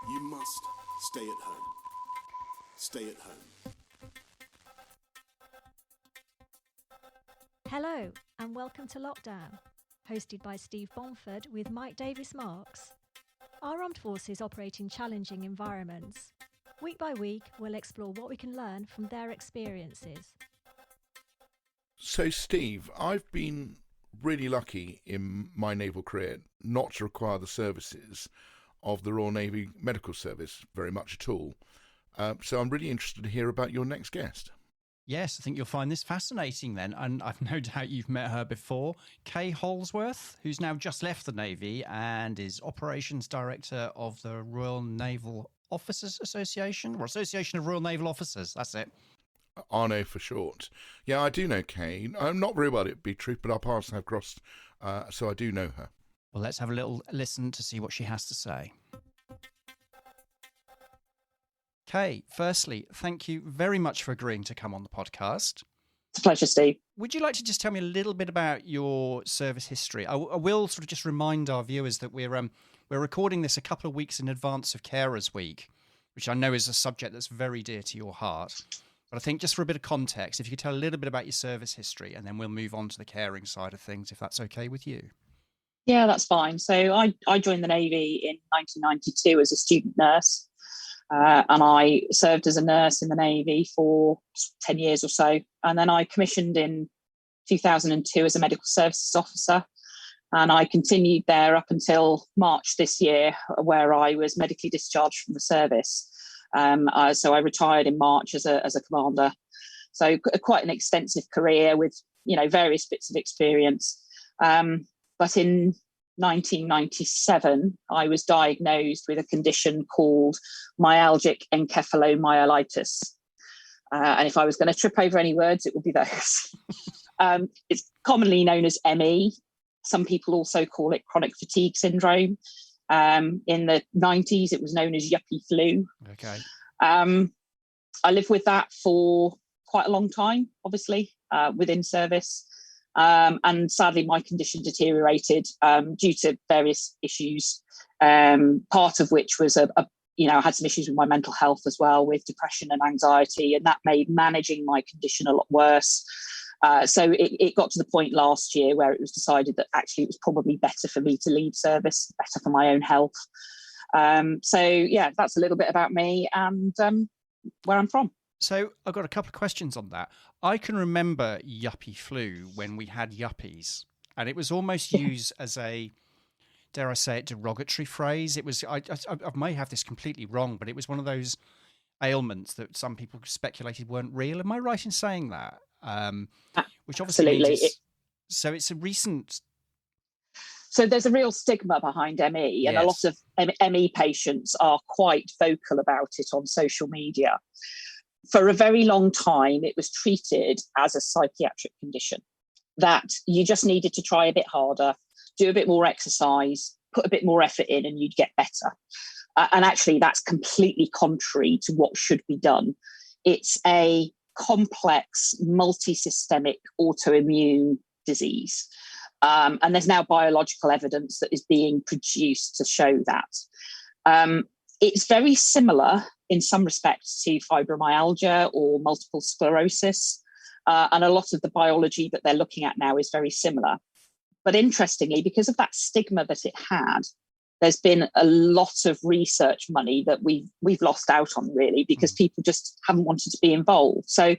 You must stay at home. Stay at home. Hello and welcome to Lockdown, hosted by Steve Bomford with Mike Davis-Marks. Our armed forces operate in challenging environments. Week by week, we'll explore what we can learn from their experiences. So, Steve, I've been really lucky in my naval career not to require the services of the Royal Navy Medical Service very much at all. So I'm really interested to hear about your next guest. Yes, I think you'll find this fascinating then. And I've no doubt you've met her before. Kay Hallsworth, who's now just left the Navy and is Operations Director of the Royal Naval Officers Association, or Association of Royal Naval Officers. That's it. Arno for short. Yeah, I do know Kay. I'm not very well at Be Truth, but our paths have crossed, so I do know her. Well, let's have a little listen to see what she has to say. Kay, firstly, thank you very much for agreeing to come on the podcast. It's a pleasure, Steve. Would you like to just tell me a little bit about your service history? I will sort of just remind our viewers that we're recording this a couple of weeks in advance of Carers Week, which I know is a subject that's very dear to your heart. But I think just for a bit of context, if you could tell a little bit about your service history, and then we'll move on to the caring side of things, if that's okay with you. Yeah, that's fine. So I joined the Navy in 1992 as a student nurse, and I served as a nurse in the Navy for 10 years or so. And then I commissioned in 2002 as a medical services officer. And I continued there up until March this year, where I was medically discharged from the service. So I retired in March as a commander. So quite an extensive career with, various bits of experience. But in 1997, I was diagnosed with a condition called myalgic encephalomyelitis. And if I was going to trip over any words, it would be those. It's commonly known as ME. Some people also call it chronic fatigue syndrome. In the 90s, it was known as yuppie flu. Okay. I lived with that for quite a long time, obviously, within service. And sadly, my condition deteriorated due to various issues, part of which was I had some issues with my mental health as well, with depression and anxiety, and that made managing my condition a lot worse. So it got to the point last year where it was decided that actually it was probably better for me to leave service, better for my own health. So yeah, that's a little bit about me and where I'm from. So I've got a couple of questions on that. I can remember yuppie flu when we had yuppies, and it was almost used as a, dare I say it, derogatory phrase. It was, I may have this completely wrong, but it was one of those ailments that some people speculated weren't real. Am I right in saying that? Which obviously Absolutely. So it's a recent. So there's a real stigma behind ME, and Yes. a lot of ME patients are quite vocal about it on social media. For a very long time, it was treated as a psychiatric condition, that you just needed to try a bit harder, do a bit more exercise, put a bit more effort in, and you'd get better. And actually, that's completely contrary to what should be done. It's a complex, multi-systemic autoimmune disease. And there's now biological evidence that is being produced to show that. It's very similar in some respects to fibromyalgia or multiple sclerosis. And a lot of the biology that they're looking at now is very similar. But interestingly, because of that stigma that it had, there's been a lot of research money that we've lost out on, really, because people just haven't wanted to be involved. So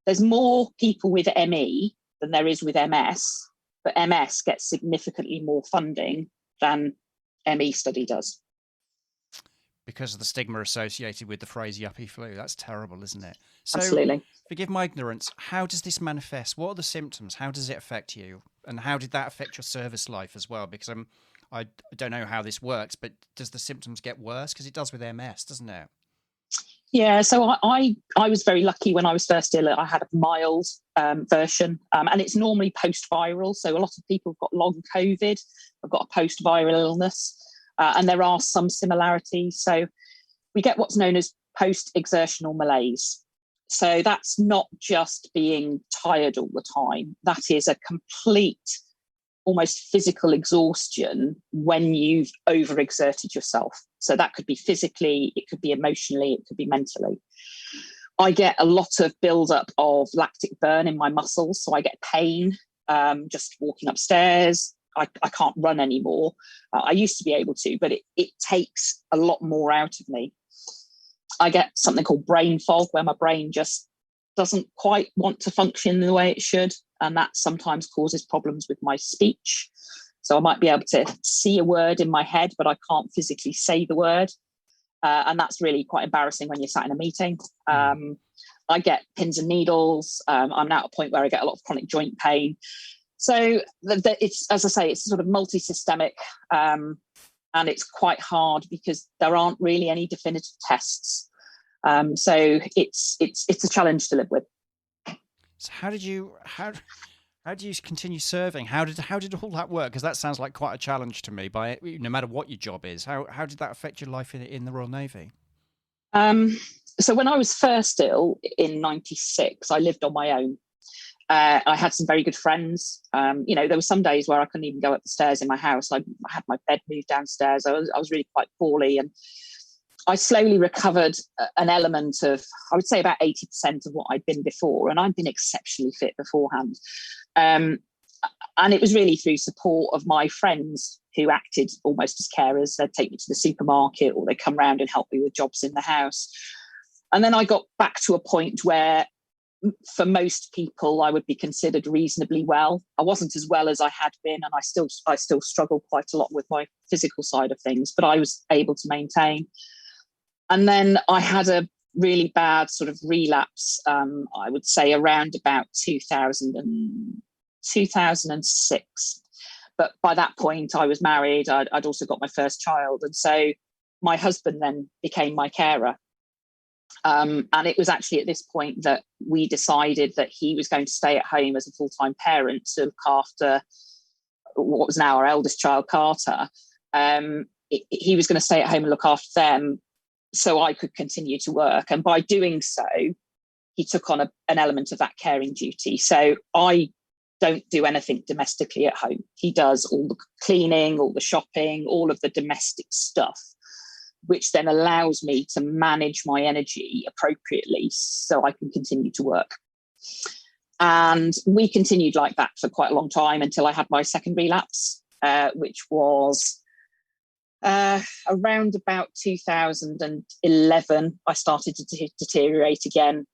there's more people with ME than there is with MS, but MS gets significantly more funding than ME study does. Because of the stigma associated with the phrase yuppie flu. That's terrible, isn't it? So, Absolutely. forgive my ignorance, how does this manifest? What are the symptoms? How does it affect you? And how did that affect your service life as well? Because I don't know how this works, but does the symptoms get worse? Because it does with MS, doesn't it? Yeah, so I was very lucky when I was first ill. I had a mild version, and it's normally post-viral. So a lot of people have got long COVID, have got a post-viral illness, and there are some similarities. So we get what's known as post-exertional malaise. So that's not just being tired all the time. That is a complete almost physical exhaustion when you've overexerted yourself. So that could be physically, it could be emotionally, it could be mentally. I get a lot of buildup of lactic burn in my muscles. So I get pain just walking upstairs. I can't run anymore. I used to be able to, but it takes a lot more out of me. I get something called brain fog, where my brain just doesn't quite want to function the way it should. And that sometimes causes problems with my speech. So I might be able to see a word in my head, but I can't physically say the word. And that's really quite embarrassing when you're sat in a meeting. I get pins and needles. I'm now at a point where I get a lot of chronic joint pain. So it's, as I say, it's sort of multi-systemic, and it's quite hard because there aren't really any definitive tests. So it's a challenge to live with. So how do you continue serving? How did all that work? Because that sounds like quite a challenge to me. No matter what your job is, how did that affect your life in the Royal Navy? So when I was first ill in '96, I lived on my own. I had some very good friends. There were some days where I couldn't even go up the stairs in my house. I had my bed moved downstairs. I was really quite poorly, and I slowly recovered an element of, I would say, about 80% of what I'd been before, and I'd been exceptionally fit beforehand. And it was really through support of my friends who acted almost as carers. They'd take me to the supermarket, or they'd come round and help me with jobs in the house. And then I got back to a point where, for most people, I would be considered reasonably well. I wasn't as well as I had been, and I still struggle quite a lot with my physical side of things, but I was able to maintain. And then I had a really bad sort of relapse, I would say around about 2006. But by that point, I was married. I'd also got my first child. And so my husband then became my carer. And it was actually at this point that we decided that he was going to stay at home as a full-time parent to look after what was now our eldest child, Carter. He was going to stay at home and look after them so I could continue to work. And by doing so, he took on an element of that caring duty. So I don't do anything domestically at home. He does all the cleaning, all the shopping, all of the domestic stuff, which then allows me to manage my energy appropriately so I can continue to work. And we continued like that for quite a long time until I had my second relapse, which was around about 2011. I started to deteriorate again.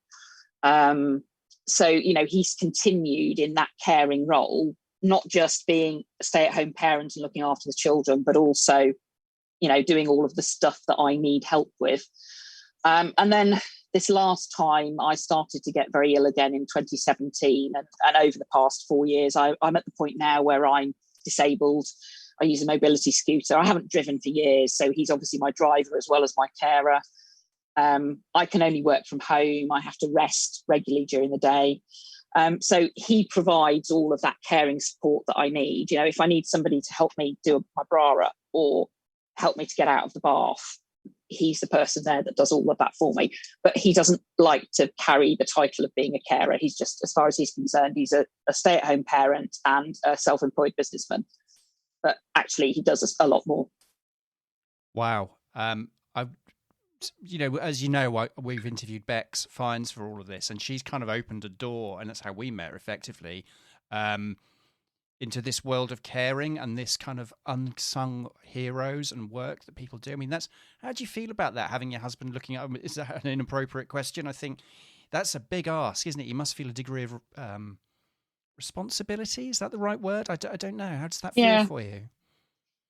So, he's continued in that caring role, not just being a stay-at-home parent and looking after the children, but also doing all of the stuff that I need help with. And then this last time I started to get very ill again in 2017. And over the past 4 years, I'm at the point now where I'm disabled. I use a mobility scooter. I haven't driven for years, so he's obviously my driver as well as my carer. I can only work from home. I have to rest regularly during the day. So he provides all of that caring support that I need. If I need somebody to help me do my bra up or help me to get out of the bath, he's the person there that does all of that for me. But he doesn't like to carry the title of being a carer. He's just, as far as he's concerned, he's a stay-at-home parent and a self-employed businessman. But actually, he does a lot more. Wow. As we've interviewed Bex Fines for all of this, and she's kind of opened a door, and that's how we met effectively, into this world of caring and this kind of unsung heroes and work that people do. I mean, how do you feel about that? Having your husband looking at, is that an inappropriate question? I think that's a big ask, isn't it? You must feel a degree of responsibility. Is that the right word? I don't know. How does that feel for you?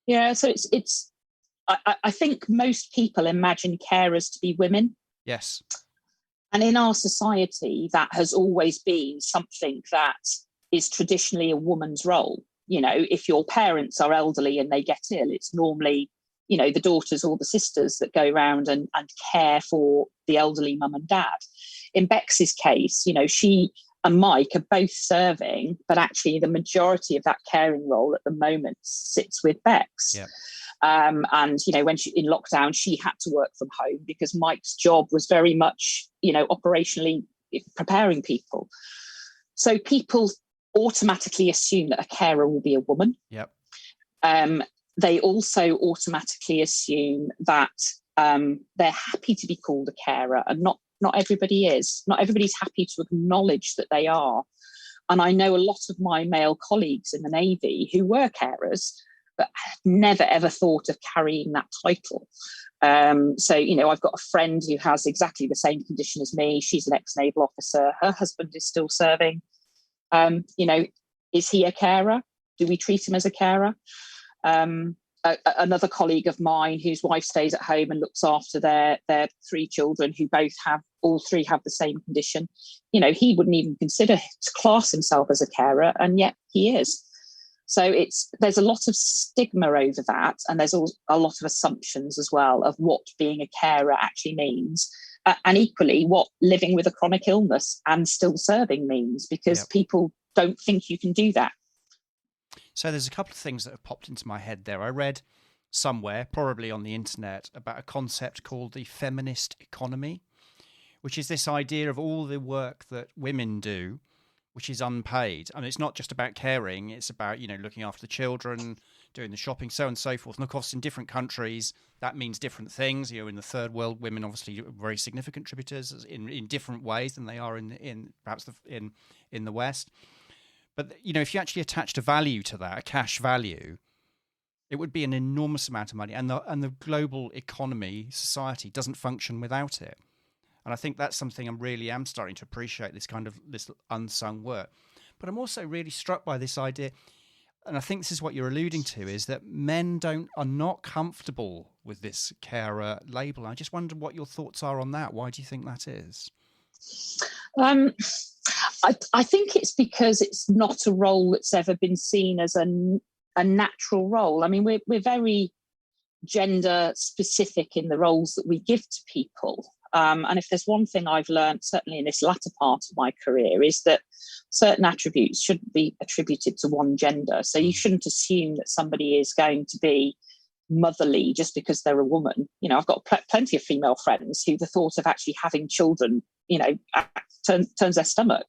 Yeah. So it's. I think most people imagine carers to be women. Yes. And in our society, that has always been something that is traditionally a woman's role. If your parents are elderly and they get ill, it's normally, the daughters or the sisters that go around and care for the elderly mum and dad. In Bex's case, she and Mike are both serving, but actually the majority of that caring role at the moment sits with Bex. Yeah. And, when in lockdown, she had to work from home because Mike's job was very much, operationally preparing people. So people automatically assume that a carer will be a woman. Yep. They also automatically assume that they're happy to be called a carer, and not everybody is. Not everybody's happy to acknowledge that they are. And I know a lot of my male colleagues in the Navy who were carers, but never ever thought of carrying that title. So, I've got a friend who has exactly the same condition as me. She's an ex-naval officer. Her husband is still serving. Is he a carer? Do we treat him as a carer? Another colleague of mine whose wife stays at home and looks after their 3 children, who all three have the same condition. He wouldn't even consider to class himself as a carer, and yet he is. So there's a lot of stigma over that, and there's a lot of assumptions as well of what being a carer actually means, and equally what living with a chronic illness and still serving means, because people don't think you can do that. So there's a couple of things that have popped into my head there. I read somewhere, probably on the internet, about a concept called the feminist economy, which is this idea of all the work that women do, which is unpaid. And it's not just about caring, it's about, looking after the children, doing the shopping, so on and so forth. And of course, in different countries, that means different things. In the third world, women obviously are very significant contributors in different ways than they are in the West. But, if you actually attached a value to that, a cash value, it would be an enormous amount of money. And the global economy, society, doesn't function without it. And I think that's something I am starting to appreciate, this unsung work. But I'm also really struck by this idea, and I think this is what you're alluding to, is that men are not comfortable with this carer label. I just wonder what your thoughts are on that. Why do you think that is? I think it's because it's not a role that's ever been seen as a natural role. I mean, we're very gender specific in the roles that we give to people. And if there's one thing I've learned, certainly in this latter part of my career, is that certain attributes shouldn't be attributed to one gender. So you shouldn't assume that somebody is going to be motherly just because they're a woman. I've got plenty of female friends who the thought of actually having children, turns their stomach.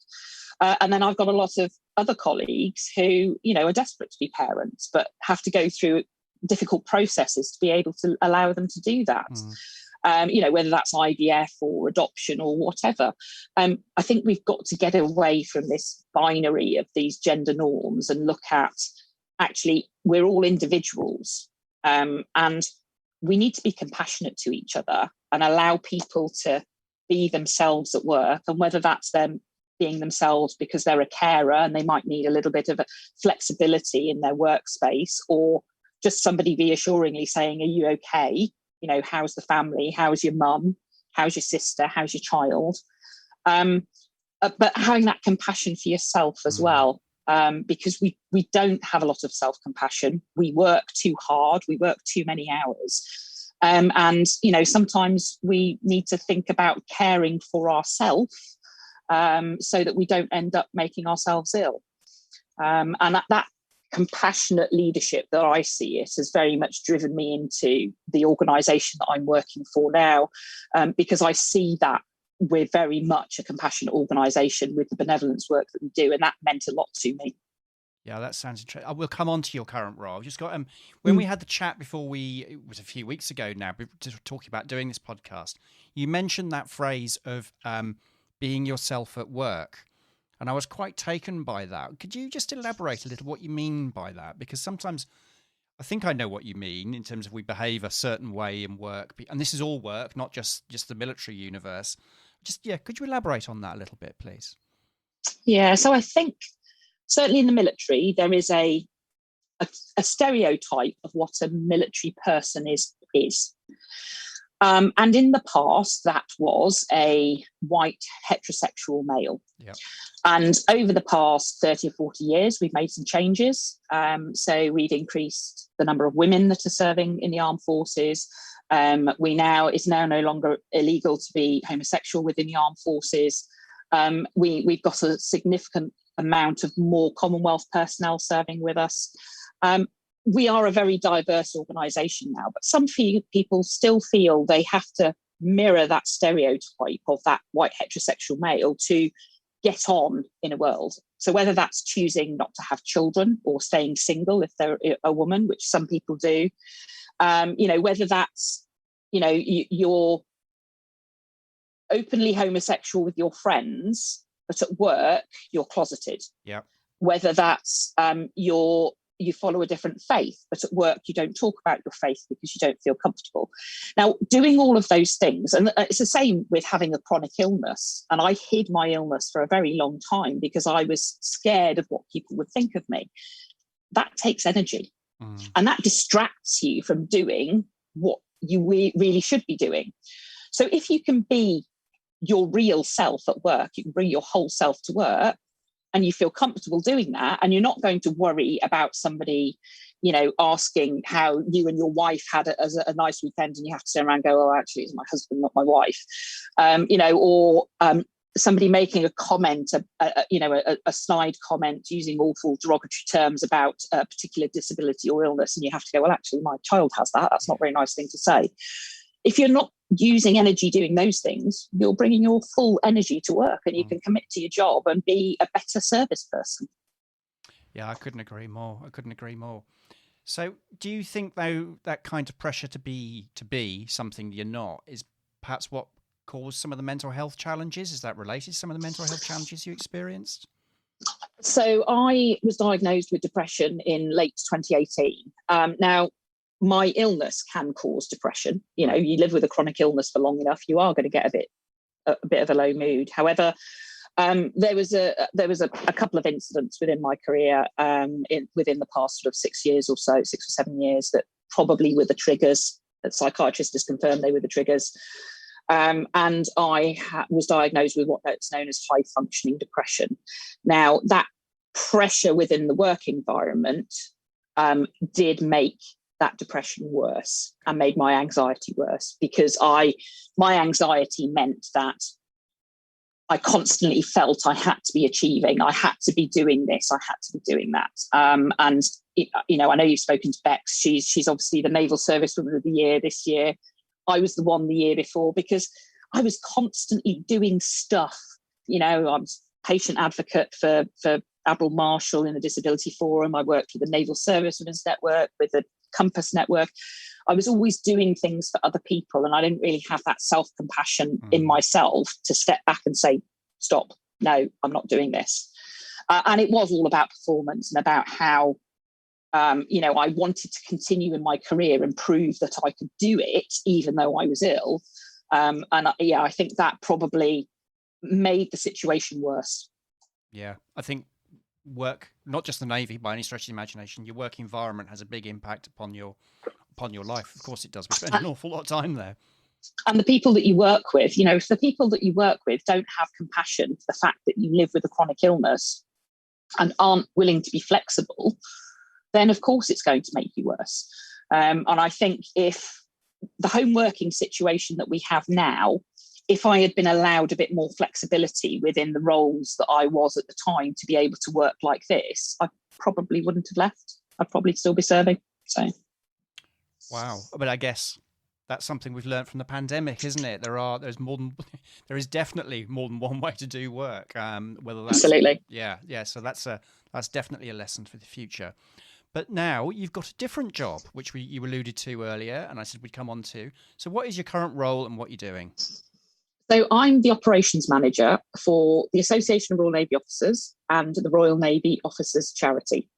And then I've got a lot of other colleagues who, are desperate to be parents, but have to go through difficult processes to be able to allow them to do that. Whether that's IVF or adoption or whatever. I think we've got to get away from this binary of these gender norms and look at, actually, we're all individuals, and we need to be compassionate to each other and allow people to be themselves at work, and whether that's them being themselves because they're a carer and they might need a little bit of a flexibility in their workspace, or just somebody reassuringly saying, are you okay? How's the family? How's your mum? How's your sister? How's your child? But having that compassion for yourself as well, because we don't have a lot of self-compassion. We work too hard. We work too many hours. And sometimes we need to think about caring for ourselves so that we don't end up making ourselves ill. And that compassionate leadership that I see it has very much driven me into the organisation that I'm working for now, because I see that we're very much a compassionate organisation with the benevolence work that we do, and that meant a lot to me. Yeah, that sounds interesting. We'll come on to your current role. Just got when we had the chat before, it was a few weeks ago now, just talking about doing this podcast, you mentioned that phrase of being yourself at work. And I was quite taken by that. Could you just elaborate a little what you mean by that? Because sometimes I think I know what you mean in terms of we behave a certain way in work. And this is all work, not just the military universe. Could you elaborate on that a little bit, please? Yeah, so I think certainly in the military, there is a stereotype of what a military person is. And in the past, that was a white heterosexual male. Yep. And over the past 30 or 40 years, we've made some changes. So we've increased the number of women that are serving in the armed forces. It's now no longer illegal to be homosexual within the armed forces. We've got a significant amount of more Commonwealth personnel serving with us. We are a very diverse organisation now, but some people still feel they have to mirror that stereotype of that white heterosexual male to get on in a world. So whether that's choosing not to have children or staying single if they're a woman, which some people do, whether that's, you're openly homosexual with your friends, but at work you're closeted. Yeah. Whether that's you follow a different faith, but at work you don't talk about your faith because you don't feel comfortable. Now, doing all of those things, and it's the same with having a chronic illness. And I hid my illness for a very long time because I was scared of what people would think of me. That takes energy. And that distracts you from doing what you really should be doing. So if you can be your real self at work, you can bring your whole self to work, and you feel comfortable doing that, and you're not going to worry about somebody, asking how you and your wife had a nice weekend, and you have to turn around and go, oh, actually, it's my husband, not my wife, or somebody making a comment, a snide comment using awful derogatory terms about a particular disability or illness, and you have to go, well, actually, my child has that. That's not a very nice thing to say. If you're not using energy doing those things, you're bringing your full energy to work, and you can commit to your job and be a better service person. Yeah, I couldn't agree more. So do you think, though, that kind of pressure to be something you're not is perhaps what caused some of the mental health challenges? Is that related to some of the mental health challenges you experienced? So I was diagnosed with depression in late 2018. Now, my illness can cause depression. You live with a chronic illness for long enough, you are going to get a bit of a low mood. However, there was a couple of incidents within my career within the past sort of 6 years or so, 6 or 7 years, that probably were the triggers. A psychiatrist has confirmed they were the triggers. And I was diagnosed with what's known as high functioning depression. Now, that pressure within the work environment did make that depression worse and made my anxiety worse, because my anxiety meant that I constantly felt I had to be achieving, I had to be doing this, I had to be doing that. And I know you've spoken to Bex. She's obviously the Naval Service Woman of the Year this year. I was the one the year before because I was constantly doing stuff. I was patient advocate for Admiral Marshall in the Disability Forum. I worked with the Naval Service Women's Network, with the Compass Network. I was always doing things for other people, and I didn't really have that self-compassion in myself to step back and say, stop, no, I'm not doing this. And it was all about performance and about how, I wanted to continue in my career and prove that I could do it, even though I was ill. I think that probably made the situation worse. Yeah, I think work, not just the Navy by any stretch of the imagination, your work environment has a big impact upon your life. Of course it does. We spend an awful lot of time there. And the people that you work with, if the people that you work with don't have compassion for the fact that you live with a chronic illness and aren't willing to be flexible, then of course it's going to make you worse. And I think if the home working situation that we have now, if I had been allowed a bit more flexibility within the roles that I was at the time to be able to work like this, I probably wouldn't have left. I'd probably still be serving. So, wow. But I guess that's something we've learned from the pandemic, isn't it? There is definitely more than one way to do work. Whether that's, absolutely. Yeah. So that's definitely a lesson for the future. But now you've got a different job, which you alluded to earlier, and I said we'd come on to. So what is your current role and what you're doing? So I'm the operations manager for the Association of Royal Navy Officers and the Royal Navy Officers Charity.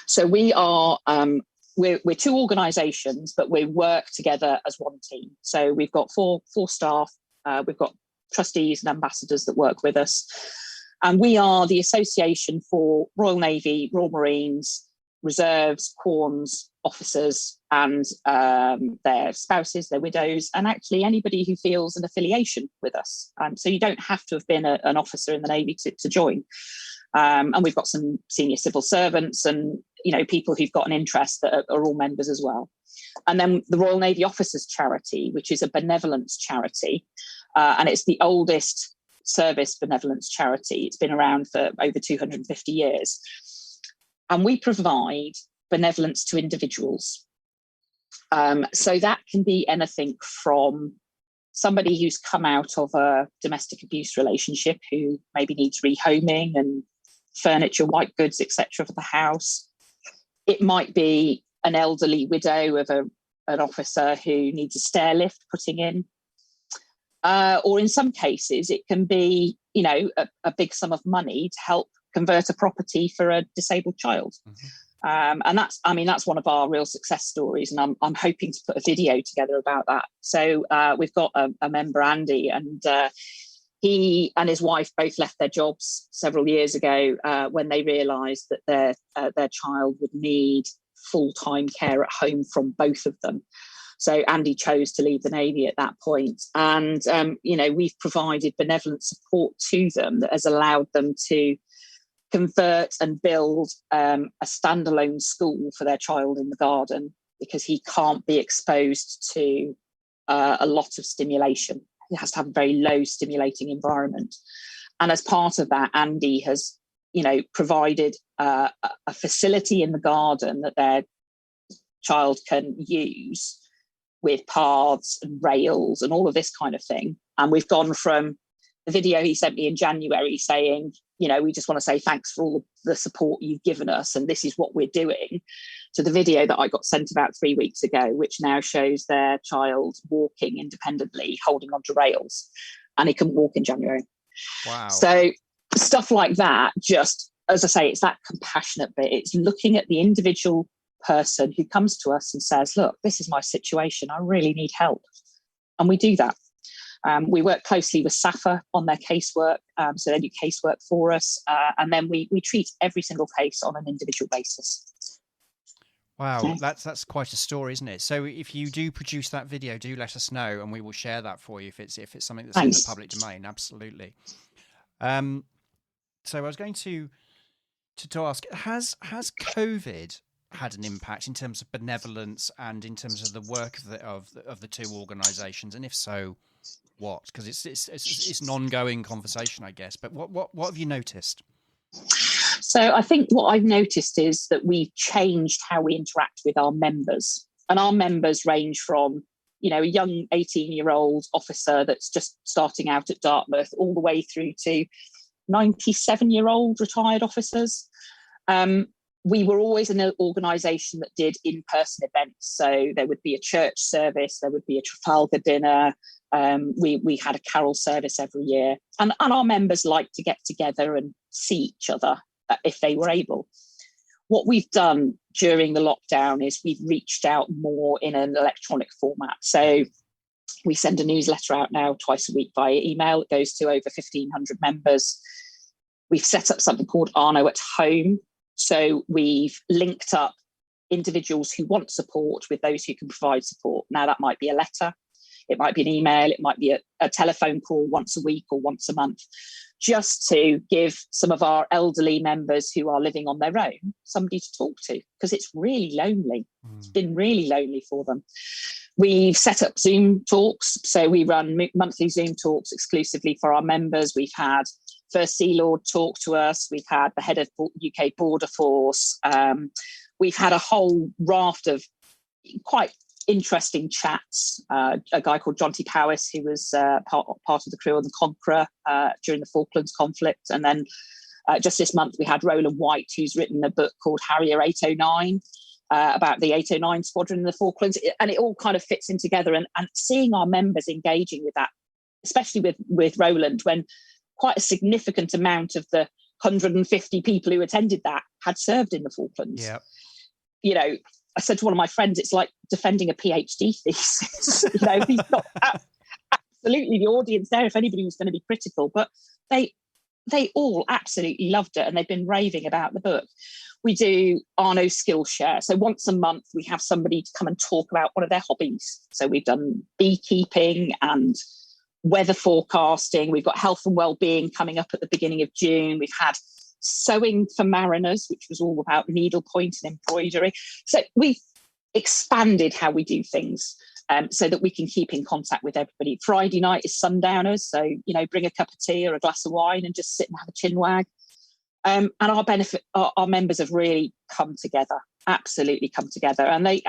So we are we're two organisations, but we work together as one team. So we've got four staff. We've got trustees and ambassadors that work with us, and we are the association for Royal Navy, Royal Marines, reserves, quorns, officers and their spouses, their widows, and actually anybody who feels an affiliation with us. So you don't have to have been an officer in the Navy to join. And we've got some senior civil servants and people who've got an interest that are all members as well. And then the Royal Navy Officers Charity, which is a benevolence charity, and it's the oldest service benevolence charity. It's been around for over 250 years. And we provide benevolence to individuals. So that can be anything from somebody who's come out of a domestic abuse relationship who maybe needs rehoming and furniture, white goods, etc. for the house. It might be an elderly widow of an officer who needs a stair lift putting in. Or in some cases, it can be, a big sum of money to help convert a property for a disabled child. Mm-hmm. And that's one of our real success stories. And I'm hoping to put a video together about that. So we've got a member, Andy, and he and his wife both left their jobs several years ago when they realised that their child would need full-time care at home from both of them. So Andy chose to leave the Navy at that point. And, we've provided benevolent support to them that has allowed them to convert and build a standalone school for their child in the garden, because he can't be exposed to a lot of stimulation. He has to have a very low stimulating environment. And as part of that, Andy has, provided a facility in the garden that their child can use with paths and rails and all of this kind of thing. And we've gone from the video he sent me in January saying, we just want to say thanks for all the support you've given us, and this is what we're doing, to the video that I got sent about 3 weeks ago, which now shows their child walking independently, holding onto rails, and he couldn't walk in January. Wow. So stuff like that, just, as I say, it's that compassionate bit. It's looking at the individual person who comes to us and says, look, this is my situation, I really need help. And we do that. We work closely with SAFA on their casework, so they do casework for us, and then we treat every single case on an individual basis. Wow, yeah. That's quite a story, isn't it? So if you do produce that video, do let us know, and we will share that for you if it's something that's Thanks. in the public domain. Absolutely. So I was going to ask, has COVID had an impact in terms of benevolence and in terms of the work of the two organisations, and if so, what? Because it's an ongoing conversation, I guess. But what have you noticed? So I think what I've noticed is that we've changed how we interact with our members, and our members range from a young 18-year-old officer that's just starting out at Dartmouth, all the way through to 97-year-old retired officers. We were always an organisation that did in-person events. So there would be a church service, there would be a Trafalgar dinner. We had a carol service every year. And our members liked to get together and see each other if they were able. What we've done during the lockdown is we've reached out more in an electronic format. So we send a newsletter out now twice a week via email. It goes to over 1,500 members. We've set up something called Arno at Home. So we've linked up individuals who want support with those who can provide support. Now, that might be a letter, it might be an email, it might be a telephone call once a week or once a month, just to give some of our elderly members who are living on their own somebody to talk to, because it's really lonely. It's been really lonely for them. We've set up Zoom talks. So we run monthly Zoom talks exclusively for our members. We've had First Sea Lord talk to us. We've had the head of UK Border Force. We've had a whole raft of quite interesting chats. A guy called John T. Powis, who was part of the crew on the Conqueror during the Falklands conflict. And then just this month, we had Roland White, who's written a book called Harrier 809 about the 809 squadron in the Falklands. And it all kind of fits in together. And seeing our members engaging with that, especially with Roland, when quite a significant amount of the 150 people who attended that had served in the Falklands. Yeah. I said to one of my friends, it's like defending a PhD thesis. He's got absolutely the audience there if anybody was going to be critical, but they all absolutely loved it, and they've been raving about the book. We do Arno Skillshare. So once a month, we have somebody to come and talk about one of their hobbies. So we've done beekeeping and weather forecasting. We've got health and well-being coming up at the beginning of June. We've had sewing for mariners, which was all about needlepoint and embroidery. So we've expanded how we do things so that we can keep in contact with everybody. Friday night is sundowners. So, bring a cup of tea or a glass of wine and just sit and have a chin wag. And our members have really come together, absolutely come together. And they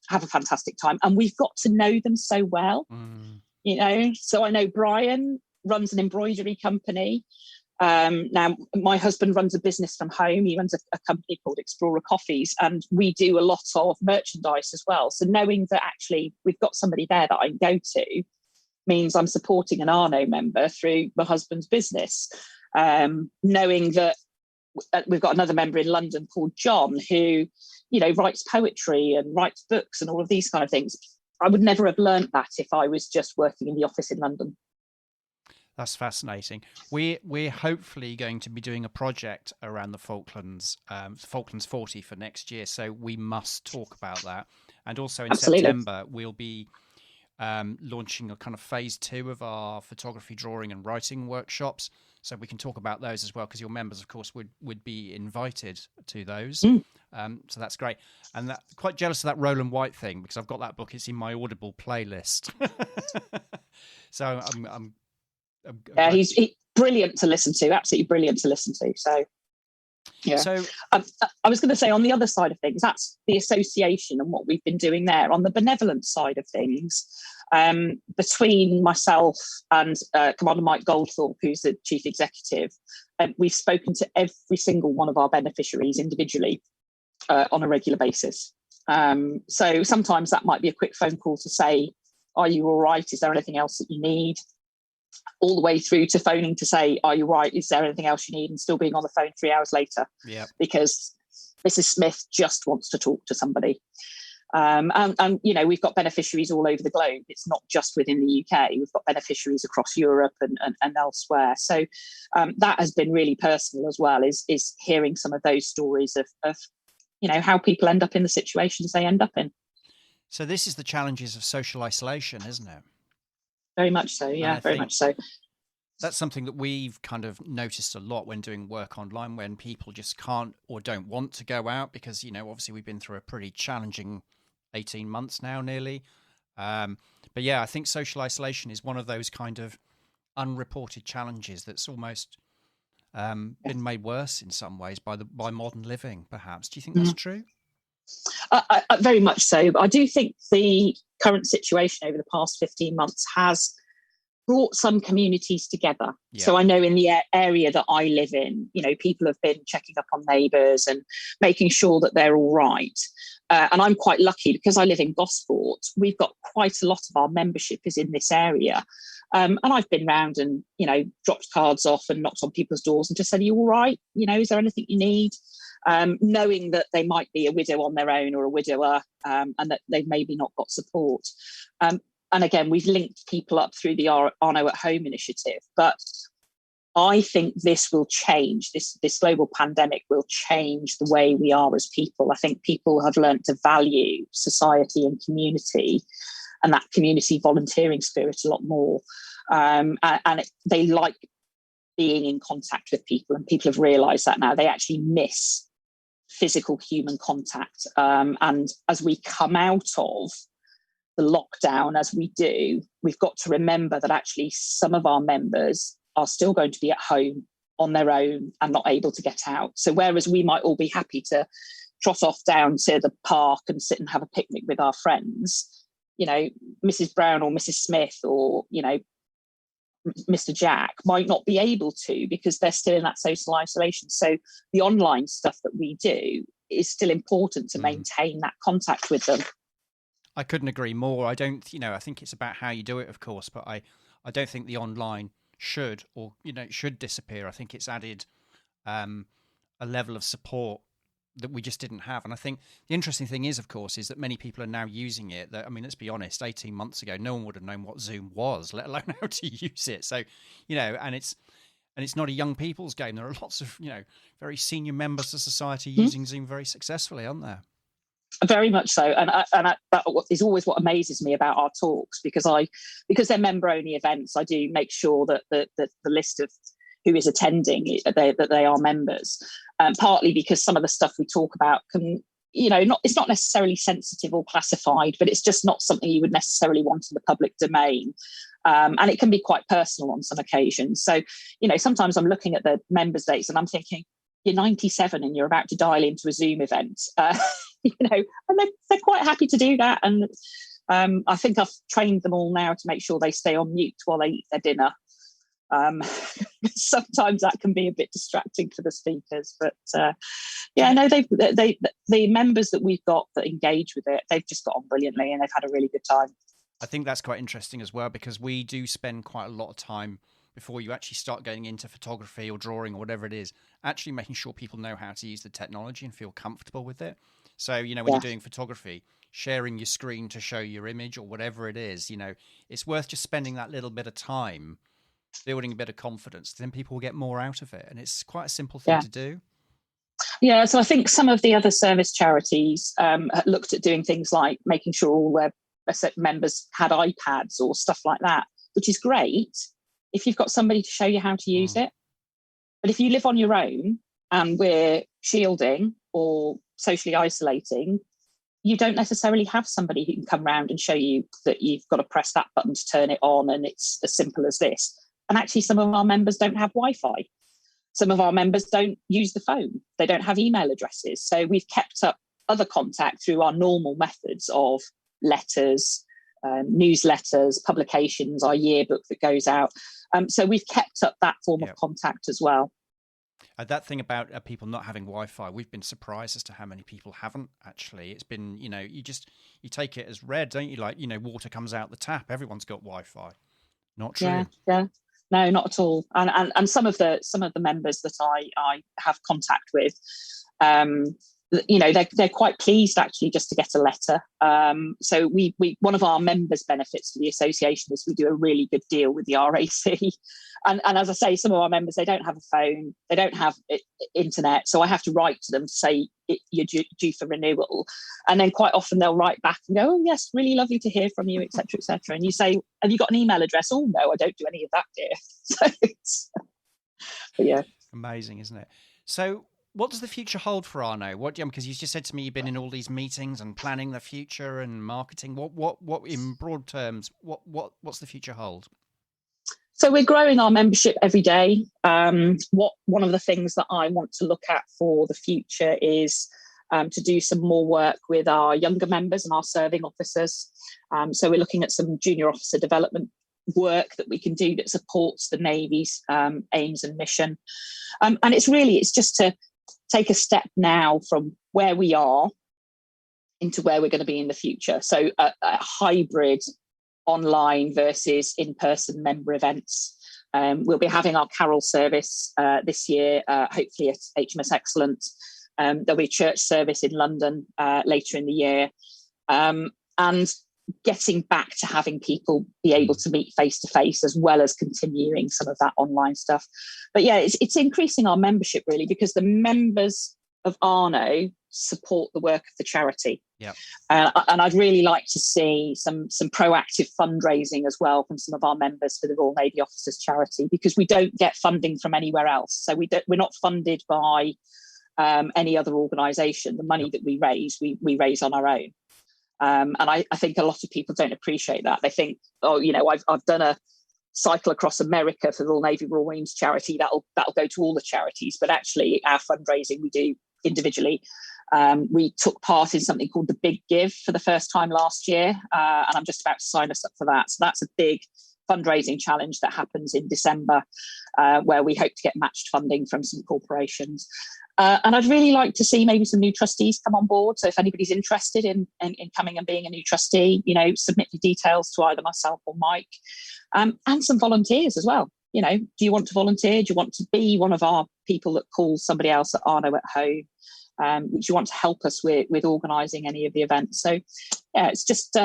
have a fantastic time. And we've got to know them so well. So I know Brian runs an embroidery company. Now, my husband runs a business from home. He runs a company called Explorer Coffees, and we do a lot of merchandise as well. So knowing that actually we've got somebody there that I can go to means I'm supporting an Arno member through my husband's business. Knowing that we've got another member in London called John who, writes poetry and writes books and all of these kind of things. I would never have learned that if I was just working in the office in London. That's fascinating. We're hopefully going to be doing a project around the Falklands 40 for next year. So we must talk about that. And also in Absolutely. September, we'll be launching a kind of phase 2 of our photography, drawing and writing workshops. So we can talk about those as well, because your members, of course, would be invited to those. So that's great. And quite jealous of that Roland White thing, because I've got that book. It's in my Audible playlist. So I'm yeah, he's brilliant to listen to. Absolutely brilliant to listen to. So, yeah. So I was going to say, on the other side of things, that's the association and what we've been doing there. On the benevolent side of things, between myself and Commander Mike Goldthorpe, who's the chief executive, we've spoken to every single one of our beneficiaries individually on a regular basis. So sometimes that might be a quick phone call to say, are you all right? Is there anything else that you need? All the way through to phoning to say, are you right? Is there anything else you need? And still being on the phone 3 hours later. Yeah. Because Mrs. Smith just wants to talk to somebody. And we've got beneficiaries all over the globe. It's not just within the UK. We've got beneficiaries across Europe and elsewhere. So that has been really personal as well, is hearing some of those stories of how people end up in the situations they end up in. So this is the challenges of social isolation, isn't it? Very much so, yeah, very much so. That's something that we've kind of noticed a lot when doing work online, when people just can't or don't want to go out because, obviously we've been through a pretty challenging 18 months now nearly. But yeah, I think social isolation is one of those kind of unreported challenges that's almost been made worse in some ways by modern living, perhaps. Do you think that's true? Very much so. I do think the current situation over the past 15 months has brought some communities together. Yeah. So I know in the area that I live in, people have been checking up on neighbours and making sure that they're all right. And I'm quite lucky because I live in Gosport. We've got quite a lot of our membership is in this area. And I've been round and, dropped cards off and knocked on people's doors and just said, are you all right? Is there anything you need? Knowing that they might be a widow on their own or a widower and that they've maybe not got support. And again, we've linked people up through the Arno at Home initiative. But I think this will change. This global pandemic will change the way we are as people. I think people have learned to value society and community and that community volunteering spirit a lot more. They like being in contact with people, and people have realised that now. They actually miss physical human contact. And as we come out of the lockdown, as we do, we've got to remember that actually some of our members are still going to be at home on their own and not able to get out. So whereas we might all be happy to trot off down to the park and sit and have a picnic with our friends, Mrs. Brown or Mrs. Smith or, Mr. Jack might not be able to because they're still in that social isolation. So the online stuff that we do is still important to maintain that contact with them. I couldn't agree more. I think it's about how you do it, of course, but I don't think the online should disappear. I think it's added a level of support that we just didn't have. And I think the interesting thing is, of course, is that many people are now using it. Let's be honest, 18 months ago, no one would have known what Zoom was, let alone how to use it. So, and it's not a young people's game. There are lots of, very senior members of society using Zoom very successfully, aren't there? Very much so. And that is always what amazes me about our talks, because they're member-only events, I do make sure that the list of who is attending, that they are members. Partly because some of the stuff we talk about can, it's not necessarily sensitive or classified, but it's just not something you would necessarily want in the public domain. And it can be quite personal on some occasions. So, sometimes I'm looking at the members' dates and I'm thinking, you're 97 and you're about to dial into a Zoom event, and they're quite happy to do that. And I think I've trained them all now to make sure they stay on mute while they eat their dinner. Sometimes that can be a bit distracting for the speakers, but the members that we've got that engage with it, they've just got on brilliantly and they've had a really good time. I think that's quite interesting as well, because we do spend quite a lot of time before you actually start getting into photography or drawing or whatever it is, actually making sure people know how to use the technology and feel comfortable with it. So, when you're doing photography, sharing your screen to show your image or whatever it is, it's worth just spending that little bit of time building a bit of confidence. Then people will get more out of it. And it's quite a simple thing to do. Yeah, so I think some of the other service charities looked at doing things like making sure all their members had iPads or stuff like that, which is great if you've got somebody to show you how to use it. But if you live on your own and we're shielding or socially isolating, you don't necessarily have somebody who can come around and show you that you've got to press that button to turn it on, and it's as simple as this. And actually, some of our members don't have Wi-Fi. Some of our members don't use the phone. They don't have email addresses. So we've kept up other contact through our normal methods of letters, newsletters, publications, our yearbook that goes out. So we've kept up that form of contact as well. That thing about people not having Wi-Fi, we've been surprised as to how many people haven't actually. It's been, you take it as read, don't you? Like, water comes out the tap. Everyone's got Wi-Fi. Not true. Yeah. No, not at all. And some of the members that I have contact with, they're quite pleased actually just to get a letter. So we one of our members' benefits for the association is we do a really good deal with the RAC. And as I say, some of our members, they don't have a phone, they don't have internet. So I have to write to them to say you're due for renewal. And then quite often they'll write back and go, oh, yes, really lovely to hear from you, et cetera, et cetera. And you say, have you got an email address? Oh, no, I don't do any of that, dear. So but yeah. Amazing, isn't it? So what does the future hold for Arno? Because you just said to me you've been in all these meetings and planning the future and marketing. What in broad terms, what's the future hold? So we're growing our membership every day. One of the things that I want to look at for the future is to do some more work with our younger members and our serving officers. So we're looking at some junior officer development work that we can do that supports the Navy's aims and mission. And it's just to take a step now from where we are into where we're going to be in the future. So a hybrid online versus in-person member events. We'll be having our carol service this year, hopefully at HMS Excellent. There'll be a church service in London later in the year. And getting back to having people be able to meet face-to-face as well as continuing some of that online stuff. But yeah, it's increasing our membership really, because the members of Arno support the work of the charity. Yeah. And I'd really like to see some proactive fundraising as well from some of our members for the Royal Navy Officers Charity, because we don't get funding from anywhere else. So we're not funded by any other organisation. The money that we raise, we raise on our own. And I think a lot of people don't appreciate that. They think, I've done a cycle across America for the Royal Navy Royal Marines charity. That'll go to all the charities. But actually, our fundraising we do individually. We took part in something called the Big Give for the first time last year, and I'm just about to sign us up for that. So that's a big fundraising challenge that happens in December, where we hope to get matched funding from some corporations. And I'd really like to see maybe some new trustees come on board. So if anybody's interested in coming and being a new trustee, submit your details to either myself or Mike, and some volunteers as well. Do you want to volunteer? Do you want to be one of our people that calls somebody else at Arno at home? Do you want to help us with organising any of the events? So yeah, it's just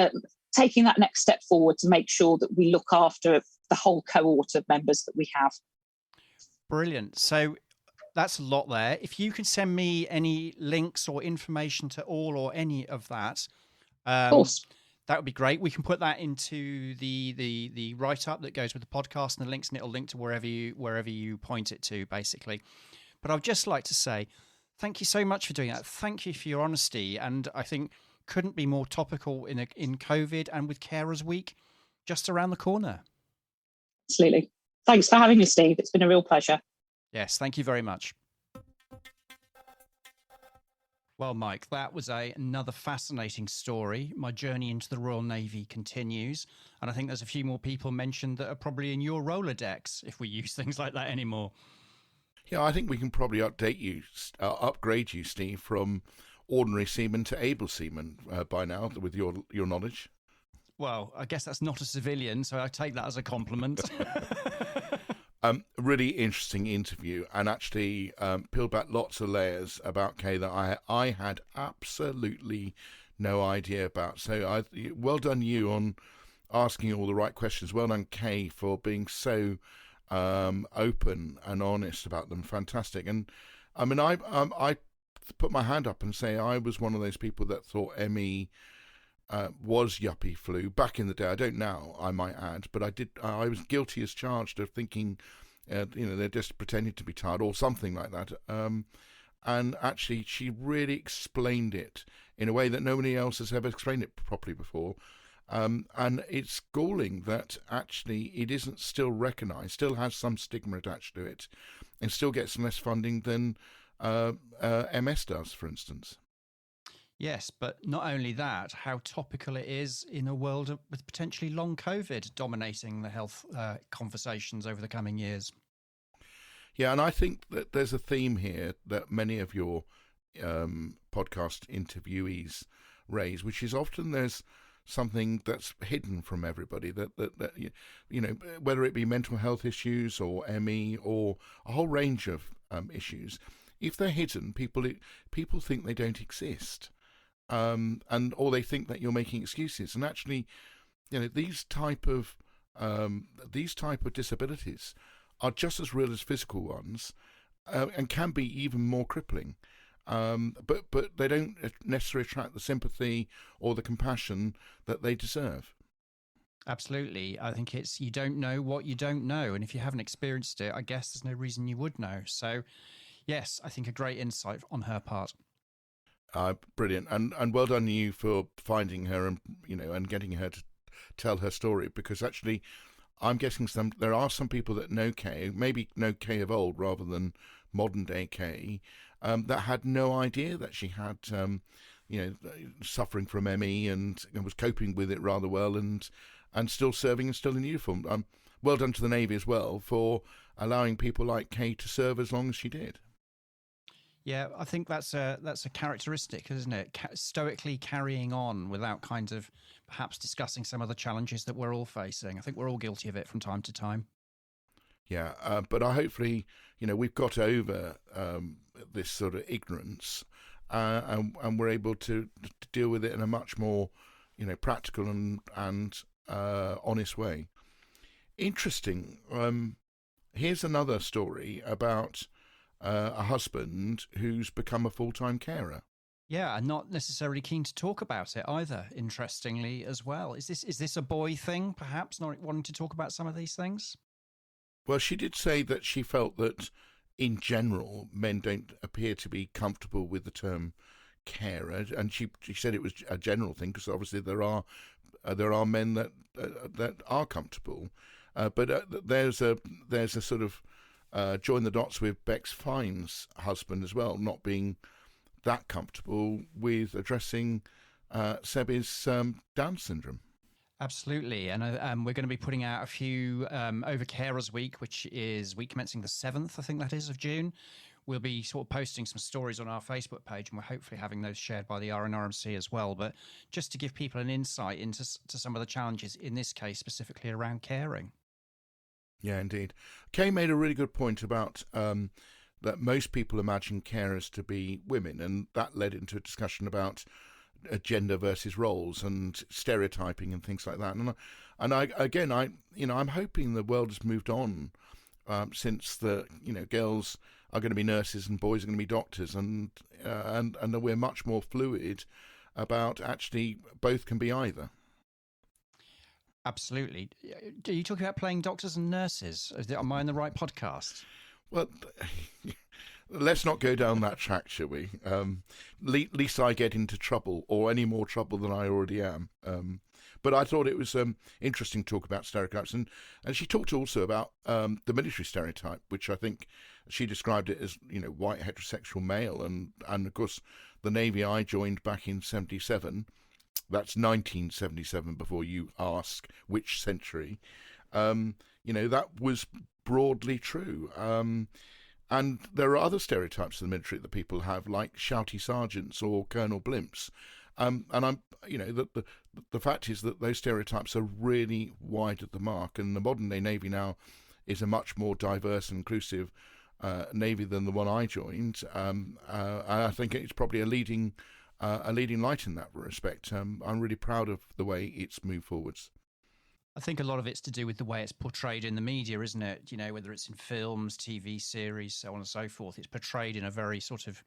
taking that next step forward to make sure that we look after the whole cohort of members that we have. Brilliant. So that's a lot there. If you can send me any links or information to all or any of that, of course, that would be great. We can put that into the write-up that goes with the podcast and the links, and it'll link to wherever you point it to, basically. But I'd just like to say thank you so much for doing that. Thank you for your honesty, and I think couldn't be more topical in COVID and with Carers Week just around the corner. Absolutely. Thanks for having me, Steve. It's been a real pleasure. Yes, thank you very much. Well, Mike, that was another fascinating story. My journey into the Royal Navy continues. And I think there's a few more people mentioned that are probably in your Rolodex if we use things like that anymore. Yeah, I think we can probably upgrade you, Steve, from ordinary seaman to able seaman by now, with your knowledge. Well, I guess that's not a civilian, so I take that as a compliment. Really interesting interview, and actually peeled back lots of layers about Kay that I had absolutely no idea about. So well done you on asking all the right questions. Well done, Kay, for being so open and honest about them. Fantastic. And I mean, I put my hand up and say I was one of those people that thought ME was yuppie flu back in the day. I don't now, I might add, but I was guilty as charged of thinking, they're just pretending to be tired or something like that. And actually, she really explained it in a way that nobody else has ever explained it properly before. And it's galling that actually it isn't still recognised, still has some stigma attached to it, and still gets less funding than MS does, for instance. Yes, but not only that, how topical it is in a world with potentially long COVID dominating the health conversations over the coming years. Yeah, and I think that there's a theme here that many of your podcast interviewees raise, which is often there's something that's hidden from everybody, that whether it be mental health issues or ME or a whole range of issues. If they're hidden, people think they don't exist. Or they think that you're making excuses, and actually, these type of disabilities are just as real as physical ones, and can be even more crippling. But they don't necessarily attract the sympathy or the compassion that they deserve. Absolutely. I think it's you don't know what you don't know, and if you haven't experienced it, I guess there's no reason you would know. So, yes, I think a great insight on her part. Brilliant, and well done you for finding her and getting her to tell her story, because actually I'm guessing there are some people that know Kay, maybe know Kay of old rather than modern day Kay, that had no idea that she had suffering from ME and was coping with it rather well and still serving and still in uniform. Well done to the Navy as well for allowing people like Kay to serve as long as she did. Yeah, I think that's a characteristic, isn't it? Stoically carrying on without kind of perhaps discussing some of the challenges that we're all facing. I think we're all guilty of it from time to time. Yeah, but hopefully, we've got over this sort of ignorance, and we're able to deal with it in a much more, practical and honest way. Interesting. Here's another story about a husband who's become a full-time carer. Yeah, and not necessarily keen to talk about it either, interestingly, as well. Is this a boy thing, perhaps, not wanting to talk about some of these things? Well, she did say that she felt that, in general, men don't appear to be comfortable with the term carer, and she said it was a general thing, because obviously there are men that are comfortable, but there's a sort of join the dots with Bex Fine's husband as well, not being that comfortable with addressing Sebi's Down syndrome. Absolutely, and we're going to be putting out a few over Carers Week, which is week commencing the 7th, I think that is, of June. We'll be sort of posting some stories on our Facebook page, and we're hopefully having those shared by the RNRMC as well. But just to give people an insight into some of the challenges, in this case, specifically around caring. Yeah, indeed. Kay made a really good point about that most people imagine carers to be women, and that led into a discussion about gender versus roles and stereotyping and things like that. And I'm hoping the world has moved on since girls are going to be nurses and boys are going to be doctors, and that we're much more fluid about actually both can be either. Absolutely. Are you talking about playing doctors and nurses? Am I on the right podcast? Well, let's not go down that track, shall we? Least I get into trouble, or any more trouble than I already am. But I thought it was interesting to talk about stereotypes, and she talked also about the military stereotype, which I think she described it as, white heterosexual male, and of course the Navy I joined back in 77. That's 1977. Before you ask which century, that was broadly true. And there are other stereotypes in the military that people have, like shouty sergeants or Colonel Blimps. And the fact is that those stereotypes are really wide of the mark, and the modern day Navy now is a much more diverse and inclusive Navy than the one I joined. And I think it's probably a leading light in that respect. I'm really proud of the way it's moved forwards. I think a lot of it's to do with the way it's portrayed in the media, isn't it? Whether it's in films, TV series, so on and so forth. It's portrayed in a very sort of,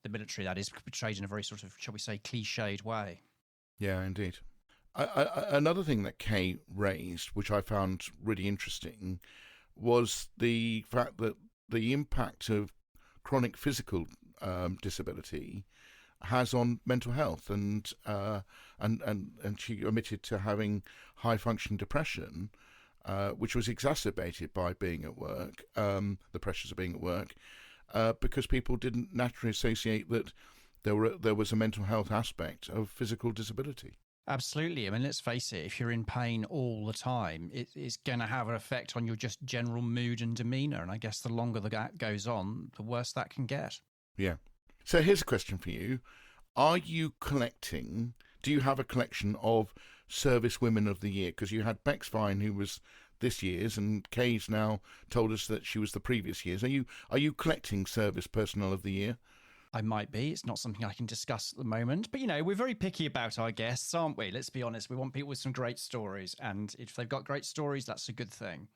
the military, that is, portrayed in a very sort of, shall we say, cliched way. Yeah, indeed. Another thing that Kay raised, which I found really interesting, was the fact that the impact of chronic physical disability has on mental health, and she admitted to having high functioning depression, which was exacerbated by being at work, the pressures of being at work, because people didn't naturally associate that there was a mental health aspect of physical disability. Absolutely. I mean, let's face it, if you're in pain all the time, it's going to have an effect on your just general mood and demeanour. And I guess the longer that goes on, the worse that can get. Yeah. So here's a question for you. Do you have a collection of Service Women of the Year? Because you had Bex Fine, who was this year's, and Kay's now told us that she was the previous year's. Are you collecting Service Personnel of the Year? I might be. It's not something I can discuss at the moment. But, we're very picky about our guests, aren't we? Let's be honest. We want people with some great stories. And if they've got great stories, that's a good thing.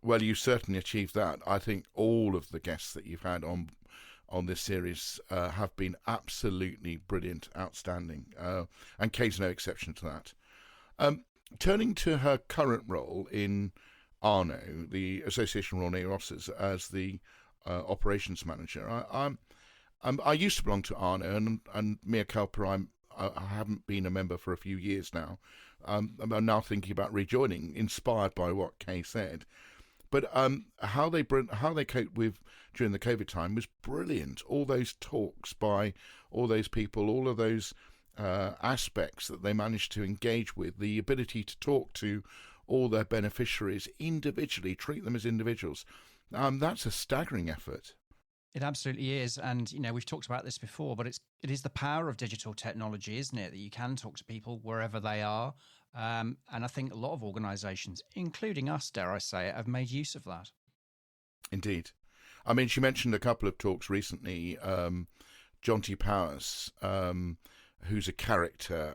Well, you certainly achieved that. I think all of the guests that you've had on this series have been absolutely brilliant, outstanding. And Kay's no exception to that. Turning to her current role in Arno, the Association of Royal Navy Officers, as the operations manager, I used to belong to Arno, and mea culpa, I haven't been a member for a few years now. I'm now thinking about rejoining, inspired by what Kay said. But how they coped with during the COVID time was brilliant. All those talks by all those people, all of those aspects that they managed to engage with, the ability to talk to all their beneficiaries individually, treat them as individuals. That's a staggering effort. It absolutely is. And, we've talked about this before, but it is the power of digital technology, isn't it? That you can talk to people wherever they are. And I think a lot of organisations, including us, dare I say it, have made use of that. Indeed. I mean, she mentioned a couple of talks recently. John T. Powers, who's a character,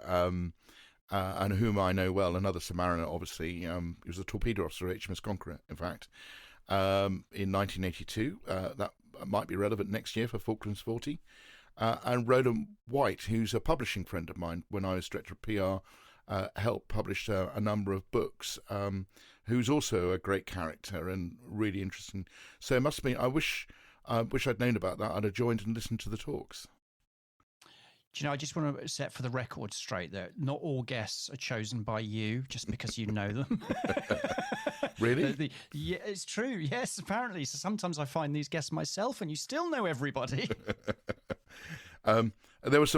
and whom I know well, another submariner, obviously. He was a torpedo officer at HMS Conqueror, in fact, in 1982. That might be relevant next year for Falklands 40. And Roland White, who's a publishing friend of mine when I was director of PR, helped publish a number of books, who's also a great character and really interesting. So it must have been, I wish I'd known about that. I'd have joined and listened to the talks. Do I just want to set for the record straight that not all guests are chosen by you just because you know them. Really? Yeah, it's true. Yes, apparently. So sometimes I find these guests myself, and you still know everybody. There was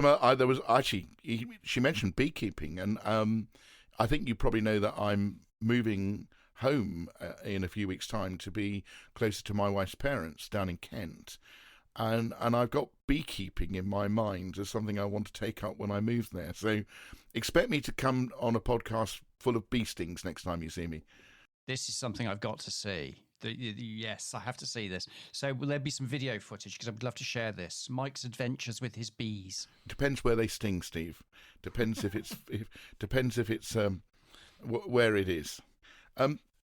she mentioned beekeeping, and I think you probably know that I'm moving home in a few weeks' time to be closer to my wife's parents down in Kent. And I've got beekeeping in my mind as something I want to take up when I move there. So expect me to come on a podcast full of bee stings next time you see me. This is something I've got to see. Yes, I have to see this. So will there be some video footage? Because I would love to share this. Mike's adventures with his bees. Depends where they sting, Steve. Depends if it's where it is.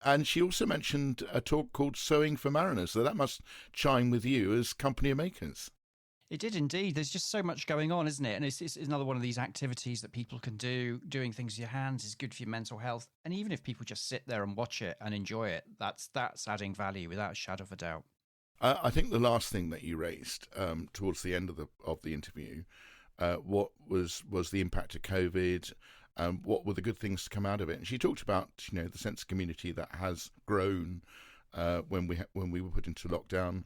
And she also mentioned a talk called Sewing for Mariners, so that must chime with you as company of makers. It did indeed. There's just so much going on, isn't it? And it's another one of these activities that people can do. Doing things with your hands is good for your mental health. And even if people just sit there and watch it and enjoy it, that's adding value without a shadow of a doubt. I think the last thing that you raised towards the end of the interview, what was the impact of COVID, what were the good things to come out of it. And she talked about, the sense of community that has grown when we were put into lockdown,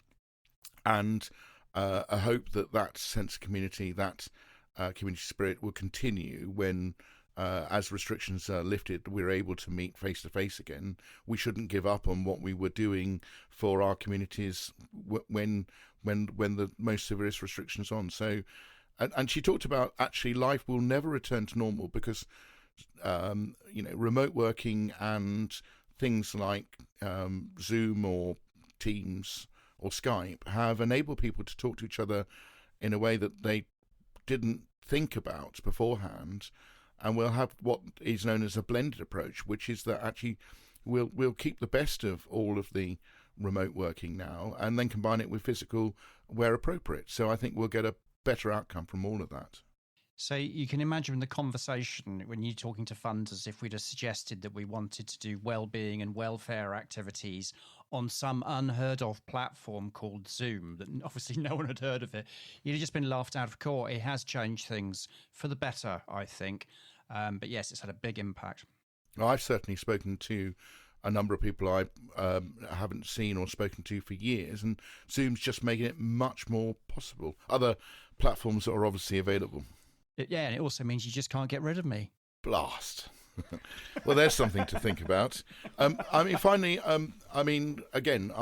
and a hope that sense of community, that community spirit will continue when, as restrictions are lifted, we're able to meet face to face again. We shouldn't give up on what we were doing for our communities when the most severest restrictions on. So, and she talked about actually life will never return to normal because, remote working and things like Zoom or Teams or Skype have enabled people to talk to each other in a way that they didn't think about beforehand. And we'll have what is known as a blended approach, which is that actually we'll keep the best of all of the remote working now and then combine it with physical where appropriate. So I think we'll get a better outcome from all of that. So you can imagine the conversation when you're talking to funders, if we'd have suggested that we wanted to do well-being and welfare activities on some unheard of platform called Zoom, that obviously no one had heard of it, you'd have just been laughed out of court. It has changed things for the better, I think. But yes, it's had a big impact. Well, I've certainly spoken to a number of people I haven't seen or spoken to for years, and Zoom's just making it much more possible. Other platforms are obviously available. Yeah, and it also means you just can't get rid of me. Blast. Well, there's something to think about. Finally, again,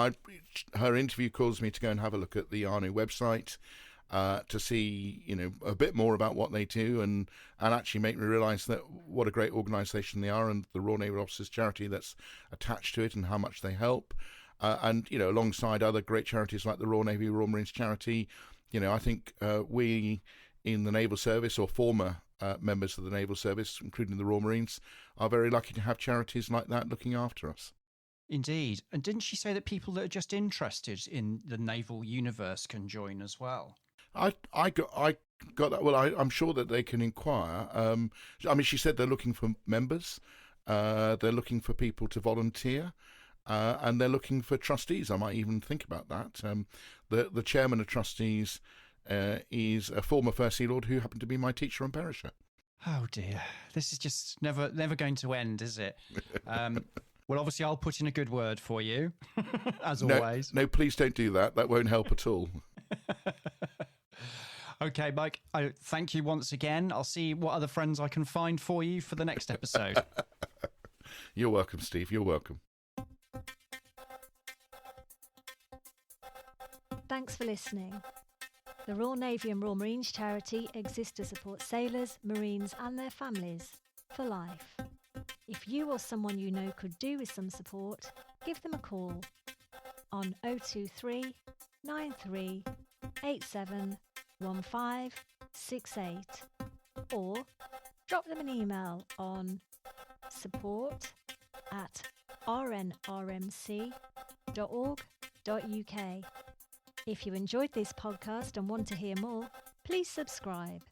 her interview caused me to go and have a look at the ARNU website to see, a bit more about what they do and actually make me realise that what a great organisation they are and the Royal Naval Officers Charity that's attached to it and how much they help. Alongside other great charities like the Royal Navy, Royal Marines Charity, I think we in the Naval Service, or former members of the Naval Service, including the Royal Marines, are very lucky to have charities like that looking after us. Indeed. And didn't she say that people that are just interested in the naval universe can join as well? I got that. Well, I'm sure that they can inquire. She said they're looking for members, they're looking for people to volunteer, and they're looking for trustees. I might even think about that. The chairman of trustees is a former First Sea Lord who happened to be my teacher and perisher. Oh dear, this is just never going to end, is it? Well, obviously, I'll put in a good word for you, as always. No, please don't do that. That won't help at all. Okay, Mike, I thank you once again. I'll see what other friends I can find for you for the next episode. You're welcome, Steve. You're welcome. Thanks for listening. The Royal Navy and Royal Marines Charity exists to support sailors, Marines and their families for life. If you or someone you know could do with some support, give them a call on 023 93 87 1568 or drop them an email on support@rnrmc.org.uk. If you enjoyed this podcast and want to hear more, please subscribe.